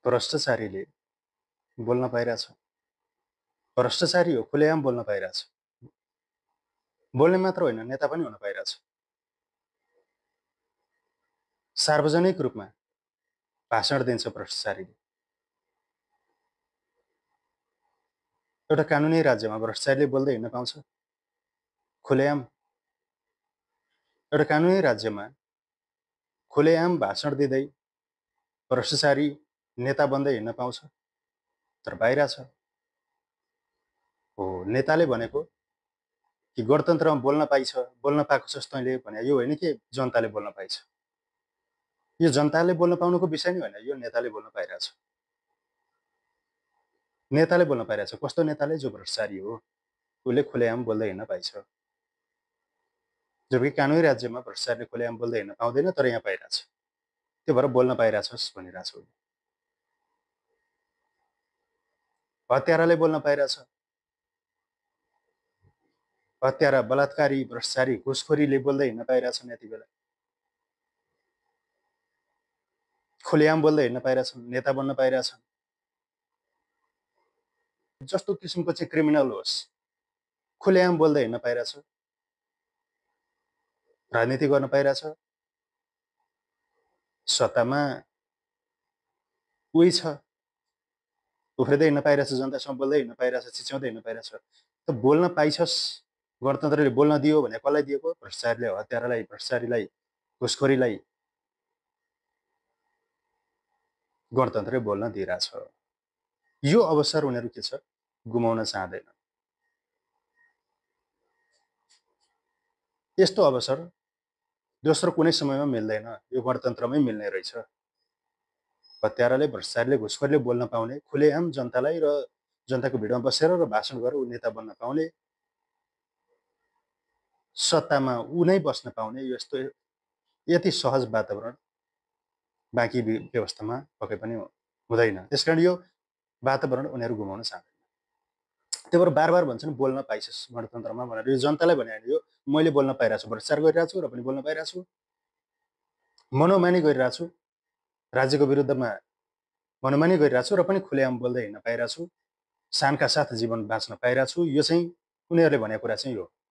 भ्रष्टाचारीले बोल्न पाइरहेछ। भ्रष्टाचारी हो, खुलेआम बोल्न पाइरहेछ। बोल्ने मात्र होइन, नेता पनि हुन पाइरहेछ। सार्वजनिक रूपमा भाषण दिन्छ भ्रष्टाचारीले। एउटा कानुनी राज्यमा भ्रष्टाचारीले बोल्दै हिँड्न पाउँछ? खुलेआम? एउटा कानुनी राज्यमा खुलेआम भाषण दिँदै भ्रष्टाचारी नेता बन्दै हिँड्न पाउँछ? तर पाइरहेछ। हो, नेताले भनेको कि गणतन्त्रमा बोल्न पाइछ, बोल्न पाएको छस् तैँले भने यो होइन कि जनताले बोल्न पाइछ। यो जनताले बोल्न पाउनुको विषय नै होइन, यो नेताले बोल्न पाइरहेछ। नेताले बोल्न पाइरहेछ। कस्तो नेताले? जो भ्रष्टाचारी हो, उसले खुलेआम बोल्दै हिँड्न पाइछ। जबकि कानुनी राज्यमा भ्रष्टाचारीले खुलेआम बोल्दै हिँड्न पाउँदैन, तर यहाँ पाइरहेछ। त्यो भएर बोल्न पाइरहेछस् भनिरहेछ उसले। हत्याराले बोल्न पाइरहेछ। हत्यारा, बलात्कारी, भ्रष्टाचारी, घुसखोरीले बोल्दै हिँड्न पाइरहेछन् यति बेला। खुलेआम बोल्दै हिँड्न पाइरहेछन्, नेता बन्न पाइरहेछन्। जस्तो किसिमको चाहिँ क्रिमिनल होस्, खुलेआम बोल्दै हिँड्न पाइरहेछ, राजनीति गर्न पाइरहेछ, सत्तामा उही छ, उफ्रिँदै हिँड्न पाइरहेछ, जनतासँग बोल्दै हिँड्न पाइरहेछ, चिच्याउँदै हिँड्न पाइरहेछ। त बोल्न पाइछस्, गणतन्त्रले बोल्न दियो भने कसलाई दिएको? भ्रष्टाचारीले, हत्यारालाई, भ्रष्टाचारीलाई, घुसखोरीलाई गणतन्त्रले बोल्न दिइरहेछ। यो अवसर उनीहरू के छ? गुमाउन चाहँदैन। यस्तो अवसर दोस्रो कुनै समयमा मिल्दैन, यो गणतन्त्रमै मिल्ने रहेछ। हत्याराले, भ्रष्टाचारीले, घुसखोरीले बोल्न पाउने, खुलेआम जनतालाई र जनताको भिडमा बसेर र भाषण गरेर ऊ नेता बन्न पाउने, सत्तामा ऊ नै बस्न पाउने, यस्तो यति सहज वातावरण बाँकी व्यवस्थामा पक्कै पनि हुँदैन। त्यसकारण यो वातावरण उनीहरू गुमाउन चाहँदैन। त्यही भएर बार बार भन्छन् बोल्न पाइछस् गणतन्त्रमा भनेर। यो जनतालाई भने होइन, यो मैले बोल्न पाइरहेको छु, भ्रष्टाचार गरिरहेको छु र पनि बोल्न पाइरहेको छु, मनोमानी गरिरहेको छु, राज्यको विरुद्धमा मनोमानी गरिरहेको छु र पनि खुलेआम बोल्दै हिँड्न पाइरहेको छु, शानका साथ जीवन बाँच्न पाइरहेको छु। यो चाहिँ उनीहरूले भनेको कुरा चाहिँ यो